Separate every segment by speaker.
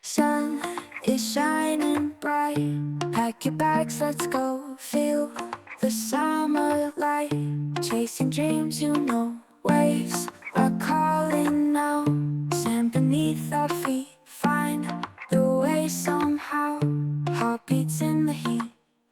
Speaker 1: Sun is shining bright. Pack your bags, let's go. Feel the summer light. Chasing dreams, you know. Waves are calling now. Sand beneath our feet. Find the way somehow. Heartbeats in the heat.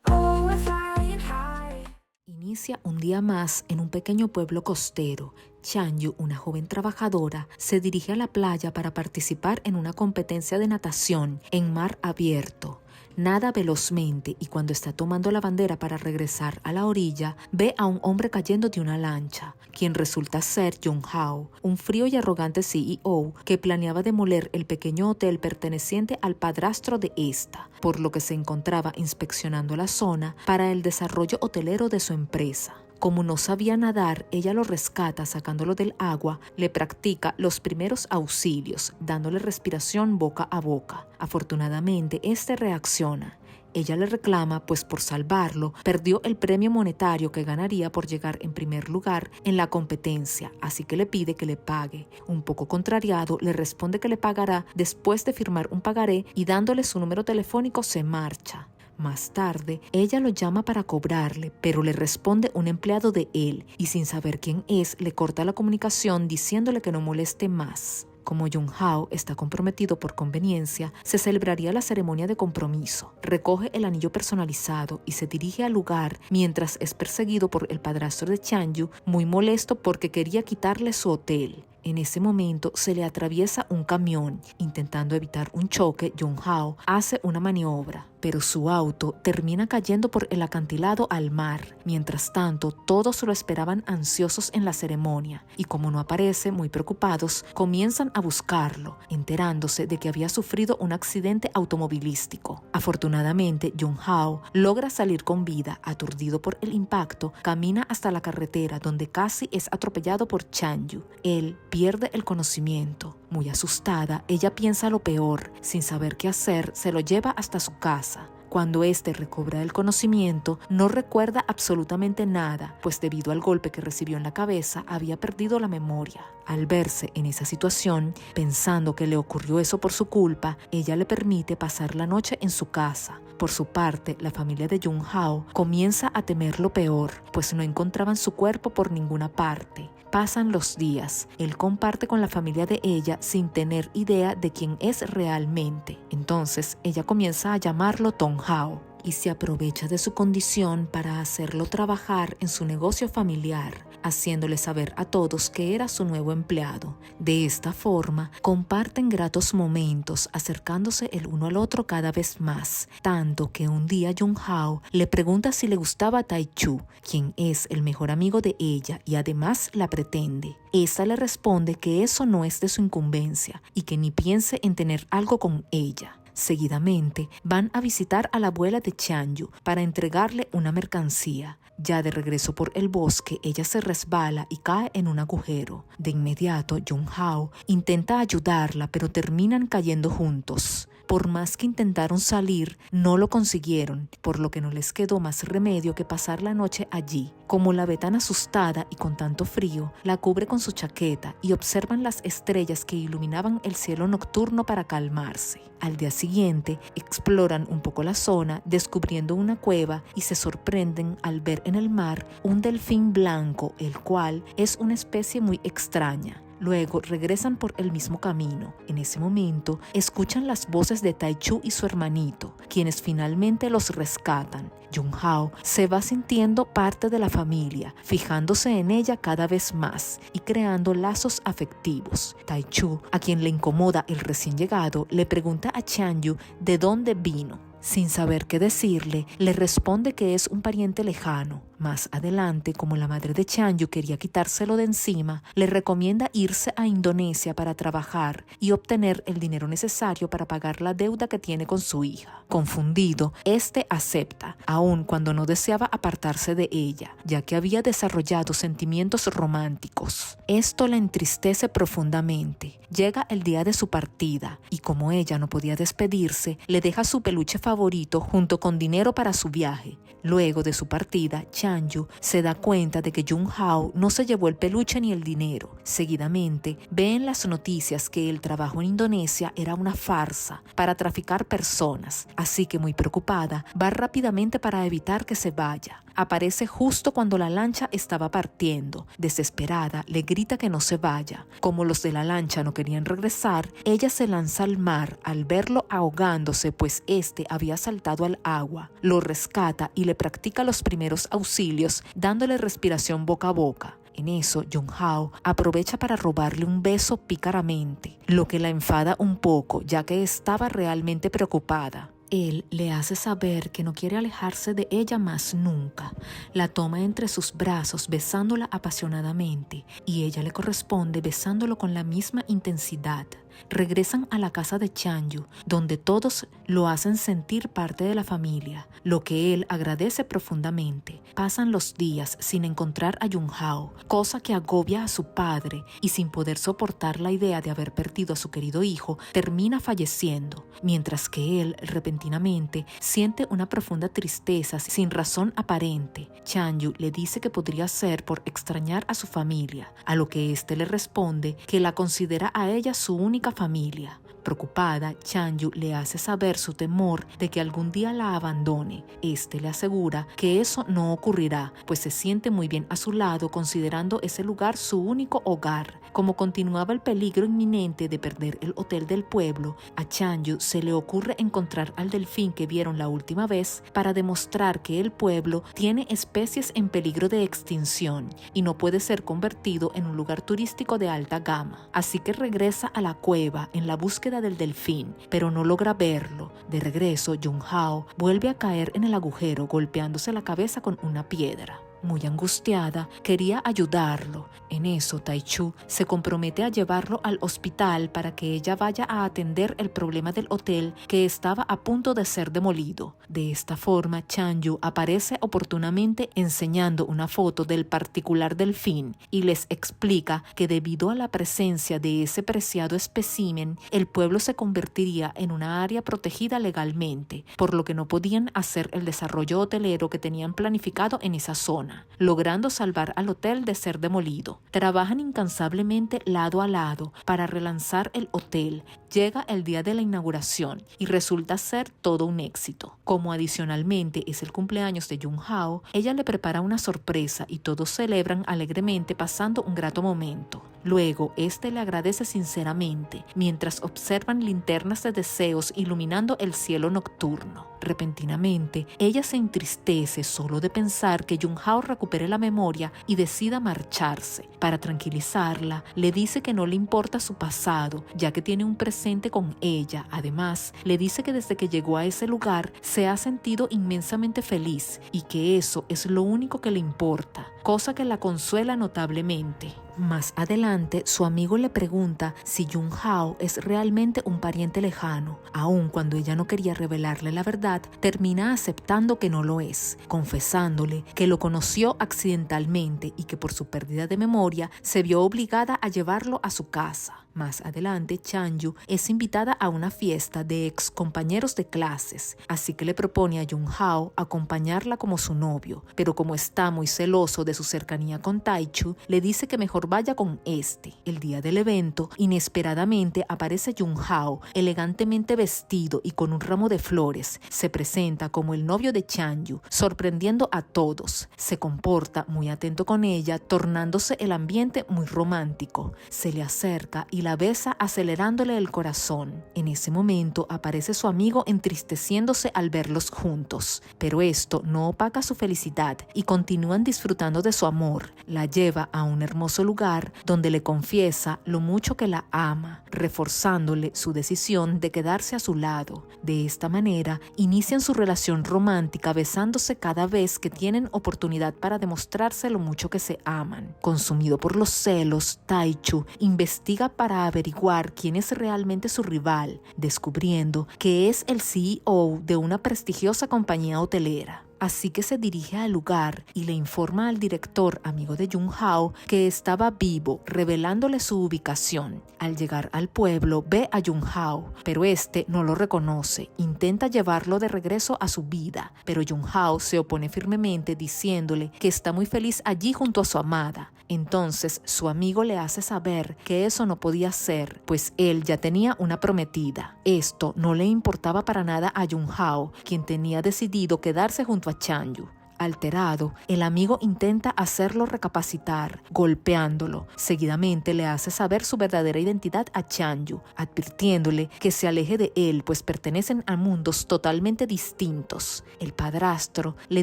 Speaker 1: Oh, we're flying high.
Speaker 2: Inicia un día más en un pequeño pueblo costero. Chanyu, una joven trabajadora, se dirige a la playa para participar en una competencia de natación en mar abierto. Nada velozmente y cuando está tomando la bandera para regresar a la orilla, ve a un hombre cayendo de una lancha, quien resulta ser Jung Hao, un frío y arrogante CEO que planeaba demoler el pequeño hotel perteneciente al padrastro de esta, por lo que se encontraba inspeccionando la zona para el desarrollo hotelero de su empresa. Como no sabía nadar, ella lo rescata sacándolo del agua, le practica los primeros auxilios, dándole respiración boca a boca. Afortunadamente, este reacciona. Ella le reclama, pues por salvarlo, perdió el premio monetario que ganaría por llegar en primer lugar en la competencia, así que le pide que le pague. Un poco contrariado, le responde que le pagará después de firmar un pagaré y dándole su número telefónico se marcha. Más tarde, ella lo llama para cobrarle, pero le responde un empleado de él y sin saber quién es, le corta la comunicación diciéndole que no moleste más. Como Jung Hao está comprometido por conveniencia, se celebraría la ceremonia de compromiso. Recoge el anillo personalizado y se dirige al lugar mientras es perseguido por el padrastro de Chanyu, muy molesto porque quería quitarle su hotel. En ese momento se le atraviesa un camión. Intentando evitar un choque, Jung Hao hace una maniobra, pero su auto termina cayendo por el acantilado al mar. Mientras tanto, todos lo esperaban ansiosos en la ceremonia y como no aparece, muy preocupados, comienzan a buscarlo, enterándose de que había sufrido un accidente automovilístico. Afortunadamente, Jung Hao logra salir con vida. Aturdido por el impacto, camina hasta la carretera donde casi es atropellado por Chanyu. Él pierde el conocimiento. Muy asustada, ella piensa lo peor. Sin saber qué hacer, se lo lleva hasta su casa. Cuando éste recobra el conocimiento, no recuerda absolutamente nada, pues debido al golpe que recibió en la cabeza, había perdido la memoria. Al verse en esa situación, pensando que le ocurrió eso por su culpa, ella le permite pasar la noche en su casa. Por su parte, la familia de Jung Hao comienza a temer lo peor, pues no encontraban su cuerpo por ninguna parte. Pasan los días. Él comparte con la familia de ella sin tener idea de quién es realmente. Entonces, ella comienza a llamarlo Tong Hao y se aprovecha de su condición para hacerlo trabajar en su negocio familiar, haciéndole saber a todos que era su nuevo empleado. De esta forma, comparten gratos momentos, acercándose el uno al otro cada vez más, tanto que un día Jung Hao le pregunta si le gustaba Tai Chu, quien es el mejor amigo de ella y además la pretende. Esta le responde que eso no es de su incumbencia y que ni piense en tener algo con ella. Seguidamente, van a visitar a la abuela de Chanyu para entregarle una mercancía. Ya de regreso por el bosque, ella se resbala y cae en un agujero. De inmediato, Jung Hao intenta ayudarla, pero terminan cayendo juntos. Por más que intentaron salir, no lo consiguieron, por lo que no les quedó más remedio que pasar la noche allí. Como la ve tan asustada y con tanto frío, la cubre con su chaqueta y observan las estrellas que iluminaban el cielo nocturno para calmarse. Al día siguiente, exploran un poco la zona, descubriendo una cueva y se sorprenden al ver en el mar un delfín blanco, el cual es una especie muy extraña. Luego regresan por el mismo camino. En ese momento, escuchan las voces de Tai Chu y su hermanito, quienes finalmente los rescatan. Jung Hao se va sintiendo parte de la familia, fijándose en ella cada vez más y creando lazos afectivos. Tai Chu, a quien le incomoda el recién llegado, le pregunta a Chanyu de dónde vino. Sin saber qué decirle, le responde que es un pariente lejano. Más adelante, como la madre de Chanyu quería quitárselo de encima, le recomienda irse a Indonesia para trabajar y obtener el dinero necesario para pagar la deuda que tiene con su hija. Confundido, este acepta, aun cuando no deseaba apartarse de ella, ya que había desarrollado sentimientos románticos. Esto la entristece profundamente. llega el día de su partida y como ella no podía despedirse, le deja su peluche favorito junto con dinero para su viaje. Luego de su partida, Chanyu se da cuenta de que Jung-Hao no se llevó el peluche ni el dinero. Seguidamente, ve en las noticias que el trabajo en Indonesia era una farsa para traficar personas, así que muy preocupada, va rápidamente para evitar que se vaya. Aparece justo cuando la lancha estaba partiendo. Desesperada, le grita que no se vaya. Como los de la lancha no querían regresar, ella se lanza al mar al verlo ahogándose, pues este había saltado al agua. Lo rescata y le practica los primeros auxilios, dándole respiración boca a boca. En eso, Jung-Hao aprovecha para robarle un beso pícaramente, lo que la enfada un poco, ya que estaba realmente preocupada. Él le hace saber que no quiere alejarse de ella más nunca. La toma entre sus brazos besándola apasionadamente y ella le corresponde besándolo con la misma intensidad. Regresan a la casa de Chanyu, donde todos lo hacen sentir parte de la familia, lo que él agradece profundamente. Pasan los días sin encontrar a Jung-Hao, cosa que agobia a su padre y sin poder soportar la idea de haber perdido a su querido hijo, termina falleciendo, mientras que él repentinamente siente una profunda tristeza sin razón aparente. Chanyu le dice que podría ser por extrañar a su familia, a lo que éste le responde que la considera a ella su única familia. Preocupada, Chanyu le hace saber su temor de que algún día la abandone. Este le asegura que eso no ocurrirá, pues se siente muy bien a su lado considerando ese lugar su único hogar. Como continuaba el peligro inminente de perder el hotel del pueblo, a Chanyu se le ocurre encontrar al delfín que vieron la última vez para demostrar que el pueblo tiene especies en peligro de extinción y no puede ser convertido en un lugar turístico de alta gama. Así que regresa a la cueva en la búsqueda del delfín, pero no logra verlo. De regreso, Jung-Hao vuelve a caer en el agujero golpeándose la cabeza con una piedra. Muy angustiada, quería ayudarlo. En eso, Taichu se compromete a llevarlo al hospital para que ella vaya a atender el problema del hotel que estaba a punto de ser demolido. De esta forma, Chanyu aparece oportunamente enseñando una foto del particular delfín y les explica que debido a la presencia de ese preciado espécimen, el pueblo se convertiría en una área protegida legalmente, por lo que no podían hacer el desarrollo hotelero que tenían planificado en esa zona, logrando salvar al hotel de ser demolido. Trabajan incansablemente lado a lado para relanzar el hotel. Llega el día de la inauguración y resulta ser todo un éxito. Como adicionalmente es el cumpleaños de Jung-Hao, ella le prepara una sorpresa y todos celebran alegremente pasando un grato momento. Luego, este le agradece sinceramente, mientras observan linternas de deseos iluminando el cielo nocturno. Repentinamente, ella se entristece solo de pensar que Jung-Hao recupere la memoria y decida marcharse. Para tranquilizarla, le dice que no le importa su pasado, ya que tiene un presente con ella. Además, le dice que desde que llegó a ese lugar se ha sentido inmensamente feliz y que eso es lo único que le importa, cosa que la consuela notablemente. Más adelante, su amigo le pregunta si Jung-Hao es realmente un pariente lejano. Aun cuando ella no quería revelarle la verdad, termina aceptando que no lo es, confesándole que lo conoció accidentalmente y que por su pérdida de memoria se vio obligada a llevarlo a su casa. Más adelante, Chanyu es invitada a una fiesta de ex compañeros de clases, así que le propone a Jung-Hao acompañarla como su novio, pero como está muy celoso de su cercanía con Taichu, le dice que mejor vaya con este. El día del evento, inesperadamente aparece Jung-Hao, elegantemente vestido y con un ramo de flores. Se presenta como el novio de Chanyu, sorprendiendo a todos. Se comporta muy atento con ella, tornándose el ambiente muy romántico. Se le acerca y la besa acelerándole el corazón. En ese momento aparece su amigo entristeciéndose al verlos juntos, pero esto no opaca su felicidad y continúan disfrutando de su amor. La lleva a un hermoso lugar donde le confiesa lo mucho que la ama, reforzándole su decisión de quedarse a su lado. De esta manera, inician su relación romántica besándose cada vez que tienen oportunidad para demostrarse lo mucho que se aman. Consumido por los celos, Taichu investiga para averiguar quién es realmente su rival, descubriendo que es el CEO de una prestigiosa compañía hotelera. así que se dirige al lugar y le informa al director, amigo de Jung-hao, que estaba vivo, revelándole su ubicación. Al llegar al pueblo, ve a Jung-hao, pero este no lo reconoce. Intenta llevarlo de regreso a su vida, pero Jung-hao se opone firmemente diciéndole que está muy feliz allí junto a su amada. Entonces su amigo le hace saber que eso no podía ser, pues él ya tenía una prometida. Esto no le importaba para nada a Jung-hao, quien tenía decidido quedarse junto a Chanyu. Alterado, el amigo intenta hacerlo recapacitar, golpeándolo. Seguidamente le hace saber su verdadera identidad a Chanyu, advirtiéndole que se aleje de él, pues pertenecen a mundos totalmente distintos. El padrastro le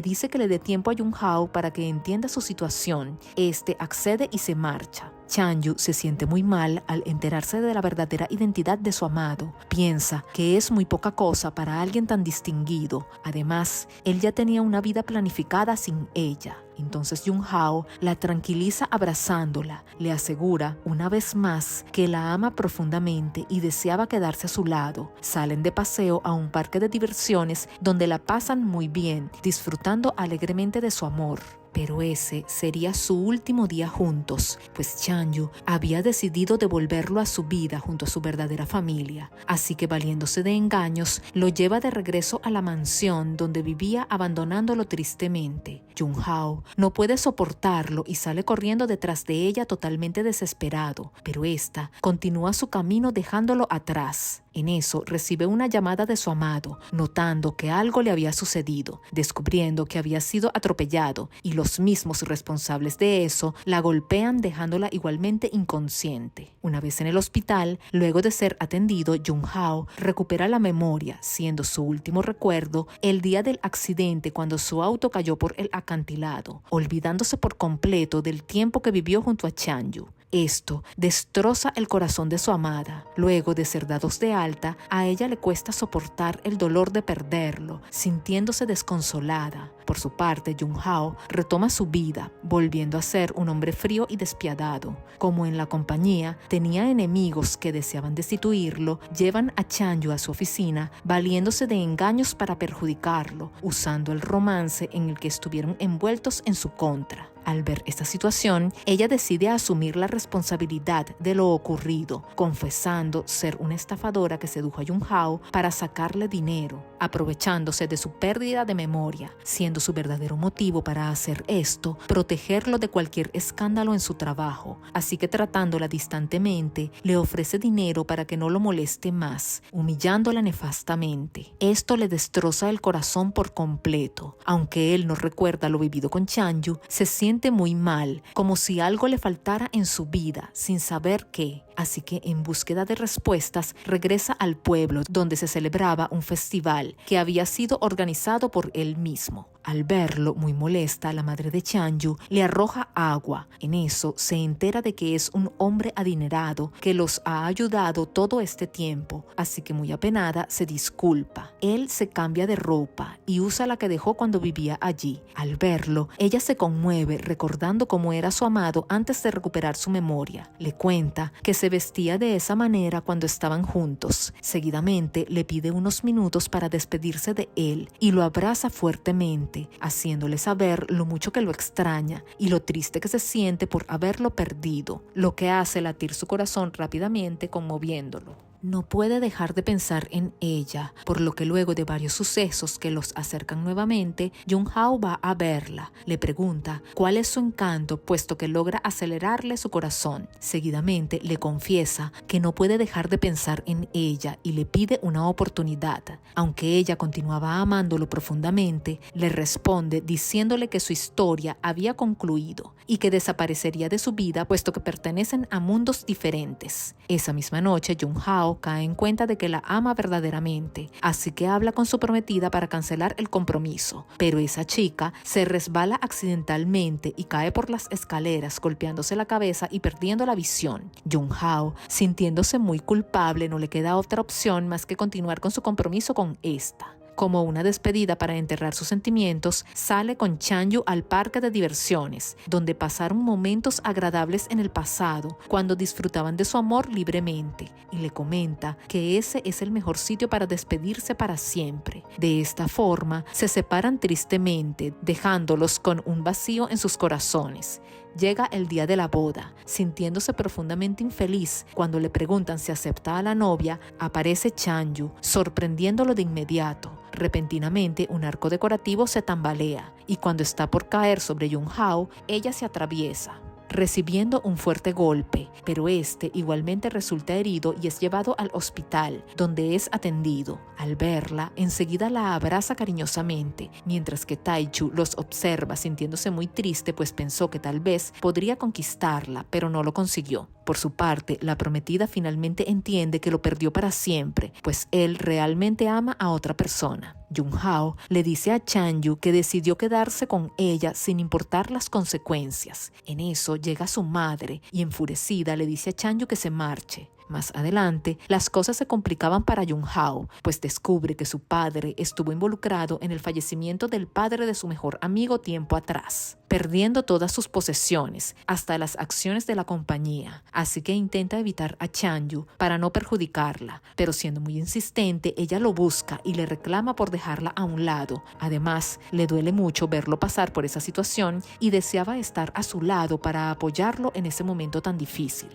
Speaker 2: dice que le dé tiempo a Jung-hao para que entienda su situación. Este accede y se marcha. Chanyu se siente muy mal al enterarse de la verdadera identidad de su amado. Piensa que es muy poca cosa para alguien tan distinguido. Además, él ya tenía una vida planificada sin ella. Entonces Jung-hao la tranquiliza abrazándola, le asegura una vez más que la ama profundamente y deseaba quedarse a su lado. Salen de paseo a un parque de diversiones donde la pasan muy bien, disfrutando alegremente de su amor. Pero ese sería su último día juntos, pues Chanyu había decidido devolverlo a su vida junto a su verdadera familia. Así que, valiéndose de engaños, lo lleva de regreso a la mansión donde vivía, abandonándolo tristemente. Jung-hao no puede soportarlo y sale corriendo detrás de ella totalmente desesperado, pero esta continúa su camino dejándolo atrás. En eso recibe una llamada de su amado, notando que algo le había sucedido, descubriendo que había sido atropellado y los mismos responsables de eso la golpean dejándola igualmente inconsciente. Una vez en el hospital, luego de ser atendido, Jung-hao recupera la memoria, siendo su último recuerdo el día del accidente cuando su auto cayó por el acantilado, olvidándose por completo del tiempo que vivió junto a Chanyu. Esto destroza el corazón de su amada. Luego de ser dados de alta, a ella le cuesta soportar el dolor de perderlo, sintiéndose desconsolada. Por su parte, Jung-hao retoma su vida, volviendo a ser un hombre frío y despiadado. Como en la compañía tenía enemigos que deseaban destituirlo, llevan a Chanyu a su oficina, valiéndose de engaños para perjudicarlo, usando el romance en el que estuvieron envueltos en su contra. Al ver esta situación, ella decide asumir la responsabilidad de lo ocurrido, confesando ser una estafadora que sedujo a Jung-hao para sacarle dinero, aprovechándose de su pérdida de memoria, siendo su verdadero motivo para hacer esto protegerlo de cualquier escándalo en su trabajo. Así que, tratándola distantemente, le ofrece dinero para que no lo moleste más, humillándola nefastamente. Esto le destroza el corazón por completo. Aunque él no recuerda lo vivido con Chanyu, se siente muy mal, como si algo le faltara en su vida, sin saber qué. Así que, en búsqueda de respuestas, regresa al pueblo donde se celebraba un festival que había sido organizado por él mismo. Al verlo, muy molesta, la madre de Chanyu le arroja agua. En eso se entera de que es un hombre adinerado que los ha ayudado todo este tiempo, así que, muy apenada, se disculpa. Él se cambia de ropa y usa la que dejó cuando vivía allí. Al verlo, ella se conmueve recordando cómo era su amado antes de recuperar su memoria. Le cuenta que se vestía de esa manera cuando estaban juntos. Seguidamente le pide unos minutos para despedirse de él y lo abraza fuertemente, haciéndole saber lo mucho que lo extraña y lo triste que se siente por haberlo perdido, lo que hace latir su corazón rápidamente, conmoviéndolo. No puede dejar de pensar en ella, por lo que luego de varios sucesos que los acercan nuevamente, Jung-hao va a verla. Le pregunta cuál es su encanto, puesto que logra acelerarle su corazón. Seguidamente le confiesa que no puede dejar de pensar en ella y le pide una oportunidad. Aunque ella continuaba amándolo profundamente, le responde diciéndole que su historia había concluido y que desaparecería de su vida, puesto que pertenecen a mundos diferentes. Esa misma noche, Jung-hao cae en cuenta de que la ama verdaderamente, así que habla con su prometida para cancelar el compromiso, pero esa chica se resbala accidentalmente y cae por las escaleras, golpeándose la cabeza y perdiendo la visión. Jung-hao, sintiéndose muy culpable, no le queda otra opción más que continuar con su compromiso con esta. Como una despedida para enterrar sus sentimientos, sale con Chanyu al parque de diversiones, donde pasaron momentos agradables en el pasado, cuando disfrutaban de su amor libremente, y le comenta que ese es el mejor sitio para despedirse para siempre. De esta forma, se separan tristemente, dejándolos con un vacío en sus corazones. Llega el día de la boda. Sintiéndose profundamente infeliz cuando le preguntan si acepta a la novia, aparece Chanyu, sorprendiéndolo de inmediato. Repentinamente, un arco decorativo se tambalea y cuando está por caer sobre Junhao, ella se atraviesa, recibiendo un fuerte golpe, pero este igualmente resulta herido y es llevado al hospital, donde es atendido. Al verla, enseguida la abraza cariñosamente, mientras que Taichu los observa sintiéndose muy triste, pues pensó que tal vez podría conquistarla, pero no lo consiguió. Por su parte, la prometida finalmente entiende que lo perdió para siempre, pues él realmente ama a otra persona. Junhao le dice a Chanyu que decidió quedarse con ella sin importar las consecuencias. En eso llega su madre y enfurecida le dice a Chanyu que se marche. Más adelante, las cosas se complicaban para Junhao, pues descubre que su padre estuvo involucrado en el fallecimiento del padre de su mejor amigo tiempo atrás, perdiendo todas sus posesiones, hasta las acciones de la compañía. Así que intenta evitar a Chanyu para no perjudicarla, pero siendo muy insistente, ella lo busca y le reclama por dejarla a un lado. Además, le duele mucho verlo pasar por esa situación y deseaba estar a su lado para apoyarlo en ese momento tan difícil.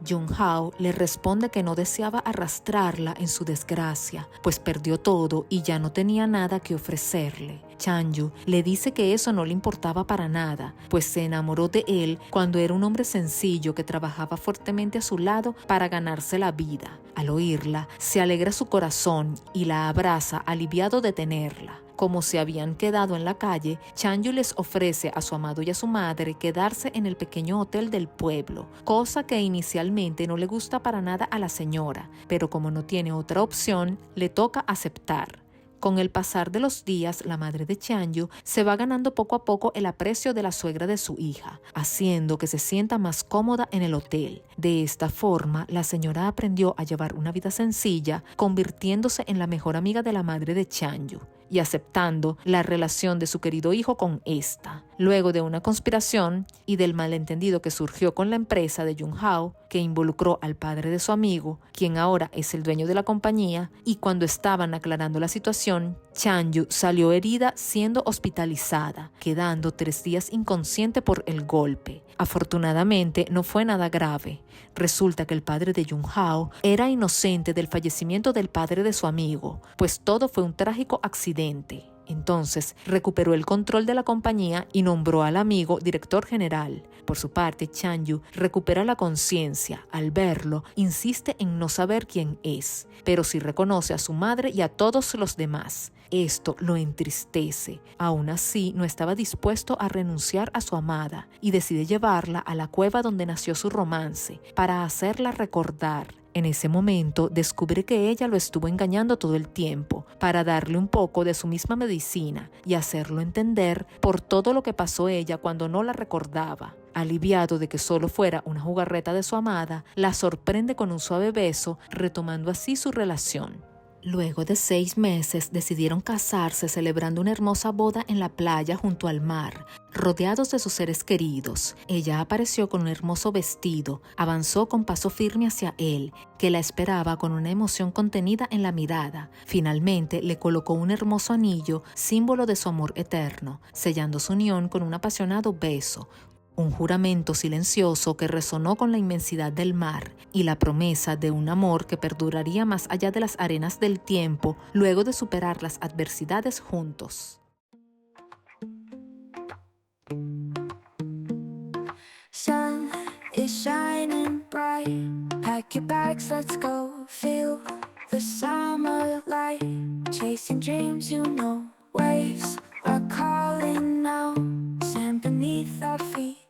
Speaker 2: Junhao le responde que no deseaba arrastrarla en su desgracia, pues perdió todo y ya no tenía nada que ofrecerle. Chanyu le dice que eso no le importaba para nada, pues se enamoró de él cuando era un hombre sencillo que trabajaba fuertemente a su lado para ganarse la vida. Al oírla, se alegra su corazón y la abraza aliviado de tenerla. Como se habían quedado en la calle, Chanyu les ofrece a su amado y a su madre quedarse en el pequeño hotel del pueblo, cosa que inicialmente no le gusta para nada a la señora, pero como no tiene otra opción, le toca aceptar. Con el pasar de los días, la madre de Chanyu se va ganando poco a poco el aprecio de la suegra de su hija, haciendo que se sienta más cómoda en el hotel. De esta forma, la señora aprendió a llevar una vida sencilla, convirtiéndose en la mejor amiga de la madre de Chanyu y aceptando la relación de su querido hijo con esta. Luego de una conspiración y del malentendido que surgió con la empresa de Junhao, que involucró al padre de su amigo, quien ahora es el dueño de la compañía, y cuando estaban aclarando la situación, Chanyu salió herida siendo hospitalizada, quedando 3 días inconsciente por el golpe. Afortunadamente no fue nada grave. Resulta que el padre de Junhao era inocente del fallecimiento del padre de su amigo, pues todo fue un trágico accidente. Entonces recuperó el control de la compañía y nombró al amigo director general. Por su parte, Chanyu recupera la conciencia. Al verlo, insiste en no saber quién es, pero sí reconoce a su madre y a todos los demás. Esto lo entristece. Aún así, no estaba dispuesto a renunciar a su amada y decide llevarla a la cueva donde nació su romance para hacerla recordar. En ese momento descubre que ella lo estuvo engañando todo el tiempo para darle un poco de su misma medicina y hacerlo entender por todo lo que pasó ella cuando no la recordaba. Aliviado de que solo fuera una jugarreta de su amada, la sorprende con un suave beso, retomando así su relación. Luego de 6 meses decidieron casarse celebrando una hermosa boda en la playa junto al mar, rodeados de sus seres queridos. Ella apareció con un hermoso vestido, avanzó con paso firme hacia él, que la esperaba con una emoción contenida en la mirada. Finalmente le colocó un hermoso anillo, símbolo de su amor eterno, sellando su unión con un apasionado beso. Un juramento silencioso que resonó con la inmensidad del mar y la promesa de un amor que perduraría más allá de las arenas del tiempo luego de superar las adversidades juntos.
Speaker 1: Sun is shining bright. Pack your bags, let's go. Feel the summer light. Chasing dreams, you know. Waves are calling now. Sand beneath our feet.